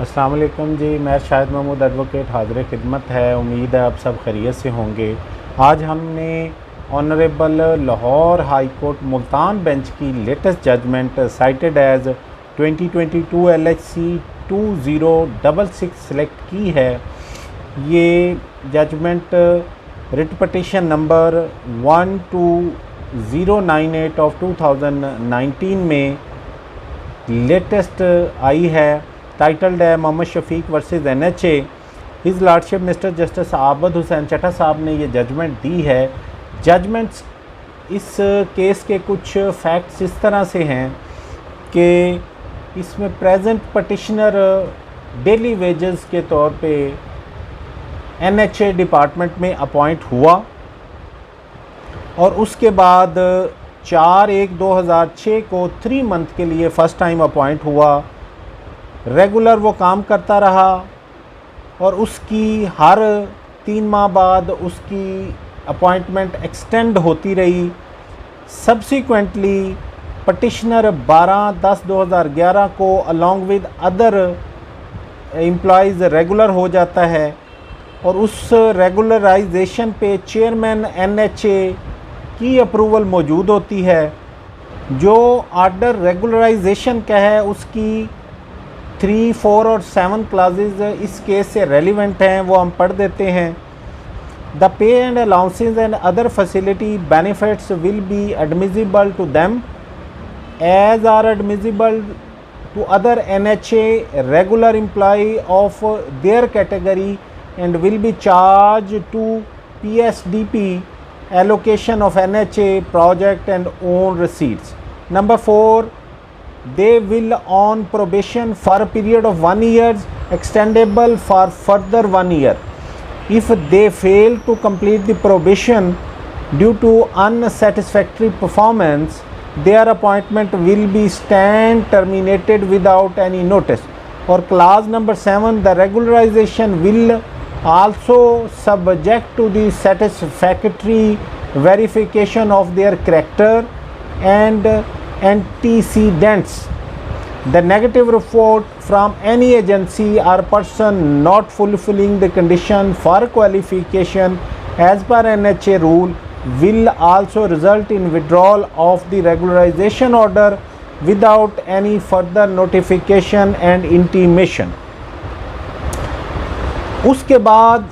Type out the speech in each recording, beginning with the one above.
अस्सलाम वालेकुम जी। मैं शाहिद महमूद एडवोकेट हाज़िर खिदमत है। उम्मीद है आप सब खैरियत से होंगे। आज हमने honourable Lahore high court Multan bench की latest judgement cited as 2022 LHC 2066 select की है। ये judgement writ petition number 12098 of 2019 में लेटेस्ट आई है। टाइटल्ड है Mohammad Shafiq versus NHA। His lordship mister justice Abid Hussain Chatta साहब ने ये जजमेंट दी है। जजमेंट्स इस केस के कुछ फैक्ट्स इस तरह से हैं कि इसमें प्रेजेंट पटिशनर डेली वेजेस के तौर पे NHA डिपार्टमेंट में अपॉइंट हुआ और उसके बाद 4/1/2006 को 3 मंथ के लिए फ़र्स्ट टाइम अपॉइंट हुआ। रेगुलर वो काम करता रहा और उसकी हर 3 माह बाद उसकी अपॉइंटमेंट एक्सटेंड होती रही। सब्सिक्वेंटली पटिशनर 12/10/2011 को along with other employees regular हो जाता है और उस रेगुलराइजेशन पे चेयरमैन NHA की अप्रूवल मौजूद होती है। जो आर्डर रेगुलराइजेशन का है उसकी 3, 4 और 7 क्लासेस इस केस से रेलिवेंट हैं, वो हम पढ़ देते हैं। The pay and allowances and other facility benefits will be admissible to them as are admissible to other NHA regular employ of their category and will be charged to PSDP allocation of NHA project and own receipts. Number 4, they will on probation for a period of 1 year extendable for further 1 year. If they fail to complete the probation due to unsatisfactory performance, their appointment will be stand terminated without any notice. Or clause number 7, the regularization will also subject to the satisfactory verification of their character and antecedents. The negative report from any agency or person not fulfilling the condition for qualification as per NHA rule will also result in withdrawal of the regularization order without any further notification and intimation. उसके बाद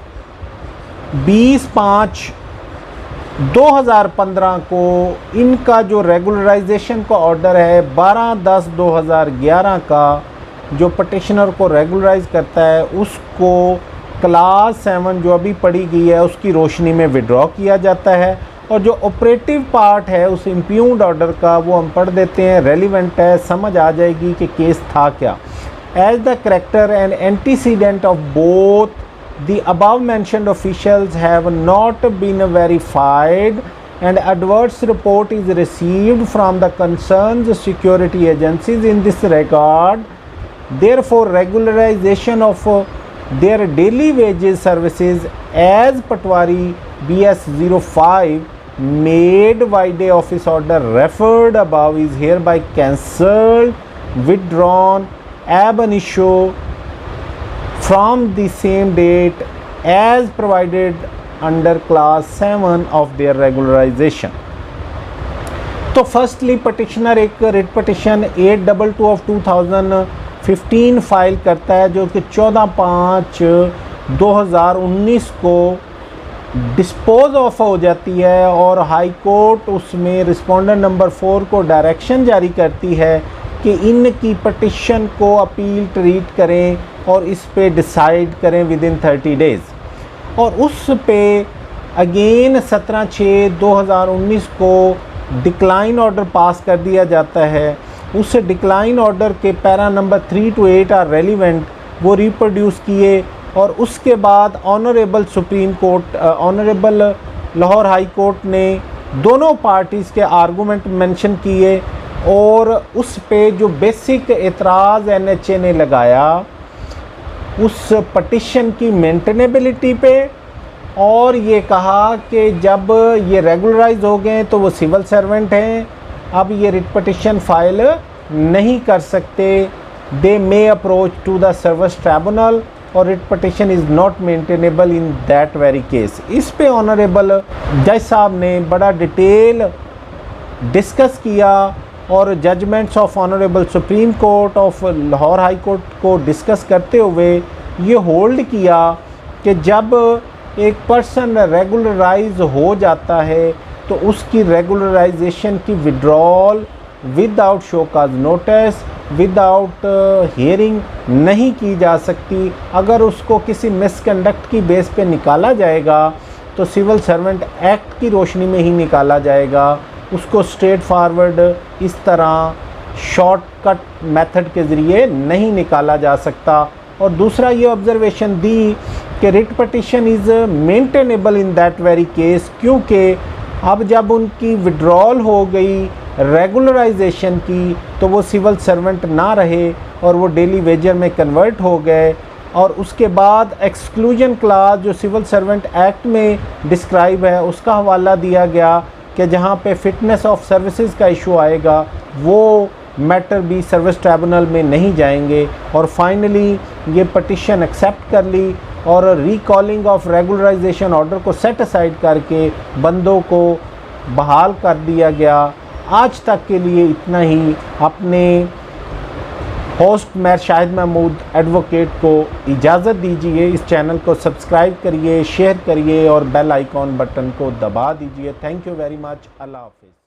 20/5/2015 को इनका जो regularisation का order है 12/10/2011 का जो petitioner को रेगुलराइज करता है उसको क्लास 7 जो अभी पढ़ी गई है उसकी रोशनी में विड्रॉ किया जाता है। और जो ऑपरेटिव पार्ट है उस इम्प्यून्ड ऑर्डर का वो हम पढ़ देते हैं, रेलिवेंट है, समझ आ जाएगी कि केस था क्या। As the character and antecedent of both the above mentioned officials have not been verified and adverse report is received from the concerned security agencies in this regard, therefore regularization of their daily wages services as Patwari BS 05 made by day office order referred above is hereby cancelled, withdrawn ab initio from the same date as provided under class 7 of their regularization. तो firstly petitioner एक writ petition 822 of 2015 file करता है जो कि 14/5/2019 को dispose of हो जाती है और हाई कोर्ट उसमें रिस्पोंडेंट नंबर 4 को डायरेक्शन जारी करती है कि इनकी पटिशन को अपील ट्रीट करें और इस पे डिसाइड करें विद इन 30 डेज़। और उस पे अगेन 17/6/2019 को डिक्लाइन ऑर्डर पास कर दिया जाता है। उस डिक्लाइन ऑर्डर के para number 3 to 8 are relevant, वो रिप्रोड्यूस किए और उसके बाद honourable supreme court honourable Lahore high court ने दोनों पार्टीज़ के आर्गूमेंट मेंशन किए और उस पे जो बेसिक एतराज़ NHA ने लगाया उस पटिशन की मेंटेनेबिलिटी पे और ये कहा कि जब ये रेगुलराइज हो गए तो वो सिविल सर्वेंट हैं, अब ये रिट पटिशन फाइल नहीं कर सकते they may approach to the service tribunal और writ petition is not maintainable in that very case. इस पे ऑनरेबल जज साहब ने बड़ा डिटेल डिस्कस किया और judgements of honourable supreme court of Lahore high court को डिस्कस करते हुए ये होल्ड किया कि जब एक पर्सन रेगुलराइज हो जाता है तो उसकी रेगुलराइजेशन की withdrawal without show cause notice without hearing नहीं की जा सकती। अगर उसको किसी मिसकंडक्ट की बेस पे निकाला जाएगा तो सिविल सर्वेंट एक्ट की रोशनी में ही निकाला जाएगा। उसको स्ट्रेट फॉरवर्ड इस तरह शॉर्टकट मेथड के ज़रिए नहीं निकाला जा सकता। और दूसरा ये ऑब्जर्वेशन दी कि writ petition is maintainable in that very case, क्योंकि अब जब उनकी विड्रॉल हो गई रेगुलराइजेशन की तो वो सिविल सर्वेंट ना रहे और वो डेली वेजर में कन्वर्ट हो गए। और उसके बाद एक्सक्लूजन क्लास जो सिविल सर्वेंट एक्ट में डिस्क्राइब है उसका हवाला दिया गया कि जहाँ पे फिटनेस ऑफ सर्विसेज का इशू आएगा वो मैटर भी सर्विस ट्राइब्यूनल में नहीं जाएंगे। और फाइनली ये पटिशन एक्सेप्ट कर ली और रिकॉलिंग ऑफ रेगुलराइजेशन ऑर्डर को सेट असाइड करके बंदों को बहाल कर दिया गया। आज तक के लिए इतना ही। अपने होस्ट मैं शाहिद महमूद एडवोकेट को इजाज़त दीजिए। इस चैनल को सब्सक्राइब करिए, शेयर करिए और बेल आइकॉन बटन को दबा दीजिए। Thank you very much. अल्लाह हाफ़िज़।